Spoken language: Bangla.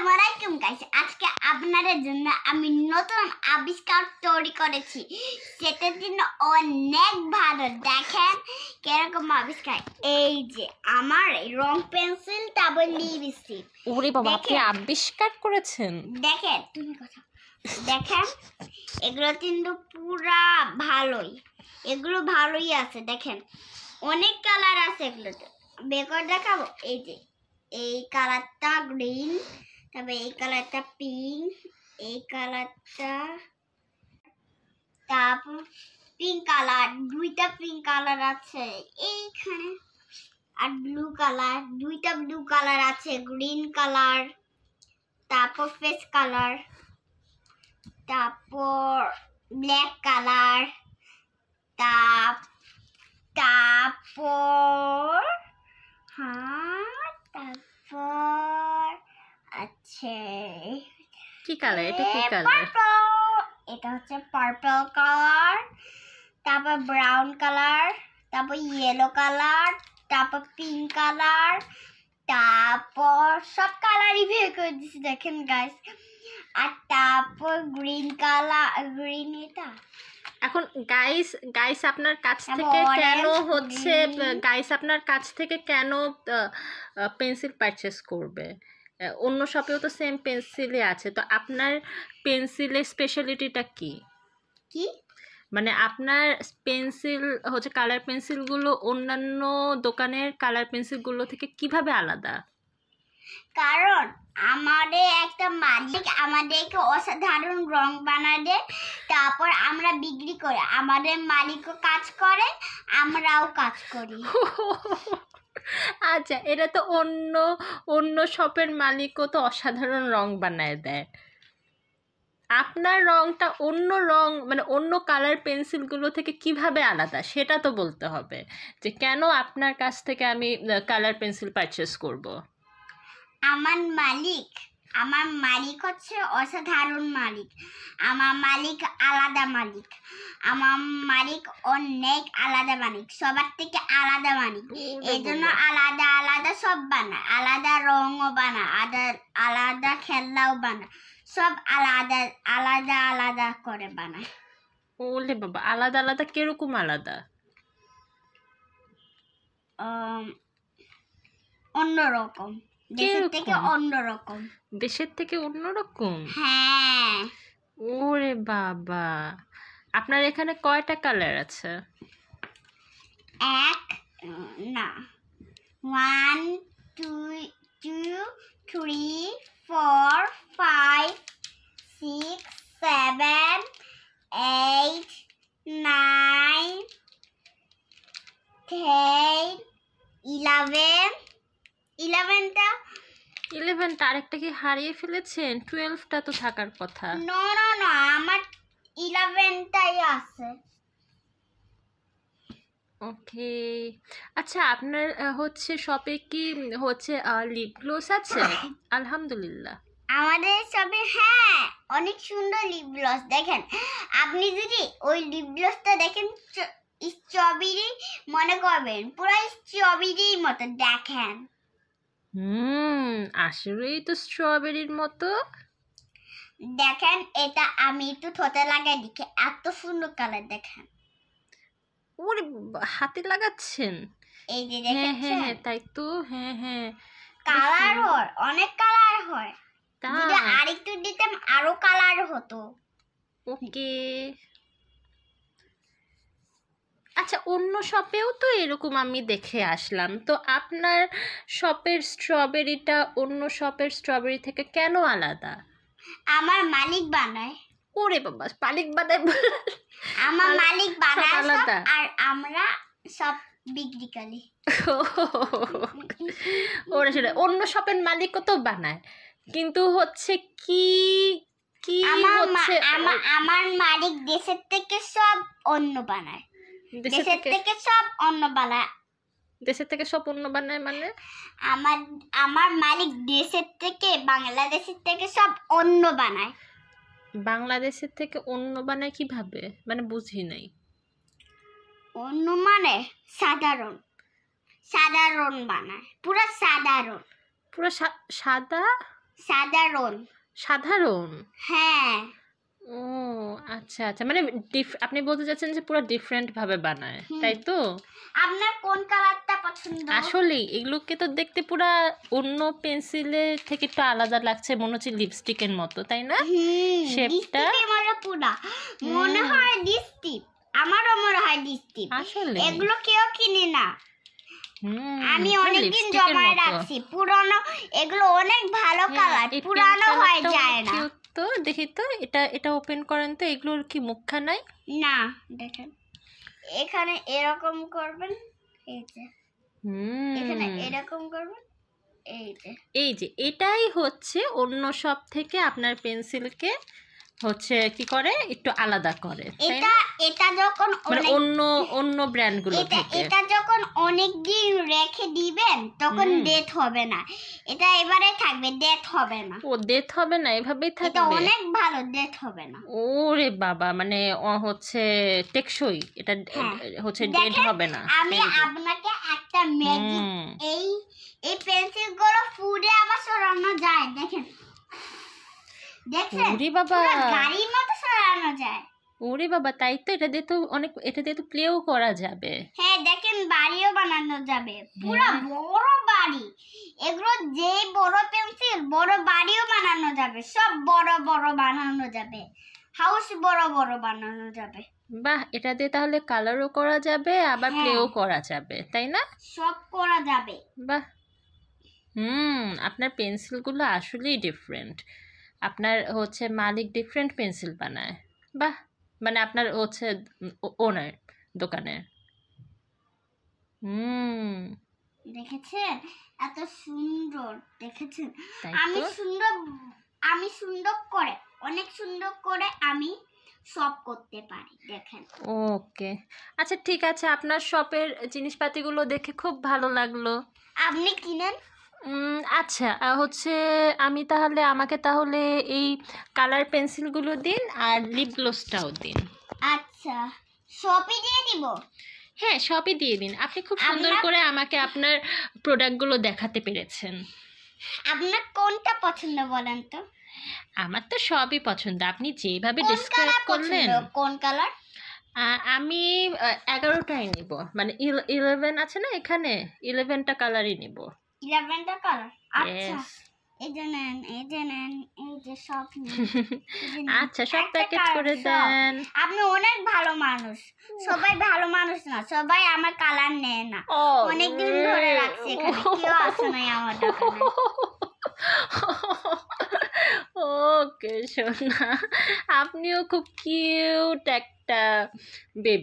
আসসালামু আলাইকুম গাইস। আজকে আপনাদের জন্য আমি নতুন আবিষ্কার তৈরি করেছি, সেটার জন্য অনেক ভালো। দেখেন কিরকম আবিষ্কার। এই যে আমার রং পেন্সিল, তারপর লিপস্টিক। ওরে বাবা, আপনি আবিষ্কার করেছেন? দেখেন তুমি কথা দেখেন, এগুলো কিন্তু পুরা ভালোই, এগুলো ভালোই আছে। দেখেন অনেক কালার আছে এগুলোতে। বেকর দেখাবো। এই যে এই কালারটা গ্রিন, তারপরে এই কালারটা পিঙ্ক, এই কালারটা, তারপর পিঙ্ক কালার, দুইটা পিঙ্ক কালার আছে এইখানে, আর ব্লু কালার, দুইটা ব্লু কালার আছে, গ্রিন কালার, তারপর ফেস কালার, তারপর ব্ল্যাক কালার, তারপর তারপর আছে কি কালার? এটা কি কালার? এটা হচ্ছে পার্পল কালার, তারপর ব্রাউন কালার, তারপর ইয়েলো কালার, তারপর পিঙ্ক কালার, তারপর সব কালারই বের করে দিচ্ছি দেখেন গাইস। আর তারপর গ্রিন কালার, গ্রিন। এটা এখন গাইস আপনার কাছ থেকে কেন হচ্ছে, গাইস আপনার কাছ থেকে কেন পেন্সিল পারচেস করবে? অন্য শপেও তো সেম পেন্সিলই আছে, তো আপনার পেন্সিলের স্পেশালিটিটা কি? কি মানে আপনার পেন্সিল হচ্ছে, কালার পেন্সিলগুলো অন্যান্য দোকানের কালার পেন্সিলগুলো থেকে কিভাবে আলাদা? কারণ আমাদের একটা মালিক আমাদেরকে অসাধারণ রং বানায় দেয়, তারপর আমরা বিক্রি করি। আমাদের মালিকও কাজ করে, আমরাও কাজ করি। আচ্ছা, এটা তো অন্য শপের মালিকও তো অসাধারণ রং বানায় দেয়। আপনার রংটা অন্য রং, মানে অন্য কালার পেন্সিলগুলো থেকে কিভাবে আলাদা সেটা তো বলতে হবে, যে কেন আপনার কাছ থেকে আমি কালার পেন্সিল পারচেস করব। আমার মালিক হচ্ছে অসাধারণ মালিক। আমার মালিক আলাদা মালিক। আমার মালিক অনেক আলাদা মালিক, সবার থেকে আলাদা মালিক। এই জন্য আলাদা আলাদা সব বানায়, আলাদা রঙও বানায়, আলাদা খেলনাও বানায়, সব আলাদা আলাদা আলাদা করে বানায়। ওলে বাবা, আলাদা আলাদা কিরকম আলাদা? অন্যরকম, দেশের থেকে অন্যরকম। দেশের থেকে অন্যরকম? হ্যাঁ। ওরে বাবা, আপনার এখানে কয়টা কালার আছে? না, 1 2 3 4 5 6 7 8 9 10 11টা। 11টা? আরেকটা কি হারিয়ে ফেলেছেন? 12টা তো থাকার কথা। না, আমার 11টাই আছে। ওকে, আচ্ছা আপনার হচ্ছে শপে কি হচ্ছে লিপ গ্লোস আছে? আলহামদুলিল্লাহ। আমাদের শপে হ্যাঁ অনেক সুন্দর লিপ গ্লস। দেখেন, আপনি যদি ওই লিপ গ্লসটা দেখেন, স্ট্রবেরি মনে করবেন, পুরো স্ট্রবেরির মতো। দেখেন আসলেই তো স্ট্রবেরির মতো। দেখেন, এটা আমি একটু ঠোঁটে লাগাই দিকে, এত সুন্দর কালার। দেখেন, ওরে হাতে লাগাচ্ছেন? এই যে হ্যাঁ দেখেন, হ্যাঁ, তাই তো। হ্যাঁ, কালার হয়, অনেক কালার হয়। যদি আরেকটু দিতাম আরো কালার হতো। ওকে, আচ্ছা অন্য শপেও তো এরকম আমি দেখে আসলাম, তো আপনার শপের স্ট্রবেরিটা অন্য শপের স্ট্রবেরি থেকে কেন আলাদা? আমার মালিক বানায়। ওরে বাবা, মালিক বানায়? আমার মালিক বানায় আলাদা, আর আমরা সব বিক্রি করি। ওরা সেটা অন্য শপের মালিকও তো বানায়, কিন্তু হচ্ছে কি হচ্ছে, আমার মালিক দেশের থেকে সব অন্য বানায়। দেশের থেকে সব অন্য বানায়। দেশের থেকে সব অন্য বানায় মানে? আমার মালিক দেশের থেকে, বাংলাদেশের থেকে সব অন্য বানায়। বাংলাদেশের থেকে অন্য বানায় কিভাবে? মানে বুঝি নাই। অন্য মানে সাধারণ বানায়, পুরো সাধারণ। পুরো সাদা সাধারণ। সাধারণ? হ্যাঁ। ও আচ্ছা আচ্ছা, মানে আপনি বলতে চাচ্ছেন যে পুরো ডিফারেন্ট ভাবে বানায়, তাই তো? আপনার কোন কালারটা পছন্দ? আসলেই এগুলোকে তো দেখতে পুরা অন্য পেন্সিলের থেকে একটু আলাদা লাগছে, মনে হচ্ছে লিপস্টিকের মতো, তাই না? শেপটা পুরা মনে হয় লিপস্টিক, আমারও মনে হয় লিপস্টিক। আসলে এগুলো কেউ কিনে না, আমি অনেকদিন জমায় রাখছি পুরানো, এগুলো অনেক ভালো কালার, পুরানো হয়ে যায় না। তো দেখি তো, এটা ওপেন করেন তো, এগুলোর কি মুখা নাই? না, দেখেন এখানে এরকম করবেন, এই যে এখানে এরকম করবেন, এই যে এটাই হচ্ছে অন্য সব থেকে আপনার পেন্সিলকে হচ্ছে কি করে, একটু আলাদা করে। এটা যখন মানে অন্য ব্র্যান্ডগুলো থেকে এটা যখন অনেক দিন রেখে দিবেন তখন ডেট হবে না, এটা এবারে থাকবে, ডেট হবে না। ও ডেট হবে না, এভাবেই থাকবে? এটা অনেক ভালো, ডেট হবে না। ওরে বাবা, মানে হচ্ছে টেকসই, এটা হচ্ছে ডেট হবে না। আমি আপনাকে একটা ম্যাজিক, এই পেন্সিল গুলো ফুডে আবার সরানো যায়, দেখেন দেখেন, ওরে বাবা, গাড়ির মতো সরানো যায়। ওরে বাবা, তাই তো? এটা দিয়ে তো প্লেও করা যাবে। হ্যাঁ দেখেন, বাড়িও বানানো যাবে, পুরো বড় বাড়ি। এগুলো যে বড় পেন্সিল, বড় বাড়িও বানানো যাবে, সব বড় বড় বানানো যাবে, হাউস বড় বড় বানানো যাবে। বাহ, এটা দিয়ে তাহলে কালারও করা যাবে, আবার প্লেও করা যাবে, তাই না? সব করা যাবে। বাহ, আপনার পেন্সিলগুলো আসলেই ডিফারেন্ট। আপনার হচ্ছে মালিক ডিফারেন্ট পেন্সিল বানায়। বাহ, মানে আপনার হচ্ছে ওনার দোকানের। দেখেছেন এত সুন্দর, দেখেছেন? তাই আমি সুন্দর করে, অনেক সুন্দর করে আমি সব করতে পারি, দেখেন। ওকে, আচ্ছা ঠিক আছে, আপনার শপের জিনিসপাতিগুলো দেখে খুব ভালো লাগলো। আপনি কিনেন? আচ্ছা, হচ্ছে আমাকে তাহলে এই কালার পেন্সিলগুলো দিন, আর লিপ গ্লসটাও দিন। আচ্ছা, সবই দিয়ে দিব? হ্যাঁ, সবই দিয়ে দিন। আপনি খুব সুন্দর করে আমাকে আপনার প্রোডাক্টগুলো দেখাতে পেরেছেন। আপনার কোনটা পছন্দ বলেন তো? আমার তো সবই পছন্দ, আপনি যেভাবে ডিসক্রাইব করলেন। কোন কালার? আমি 11টাই নিব, মানে 11 আছে না এখানে, 11টা কালারই নিব। 11টা কালার? আচ্ছা, এই যে নেন, এই যে নেন, এই যে সব আচ্ছা, সব প্যাকেট করে দেন। আপনি অনেক ভালো মানুষ। সবাই ভালো মানুষ না, সবাই আমার কালার নেয় না, অনেকদিন ধরে রাখছি এখানে, কেউ আসে নাই আমার দোকানে। ওকে সোনা, আপনিও খুব কিউট একটা বেবি।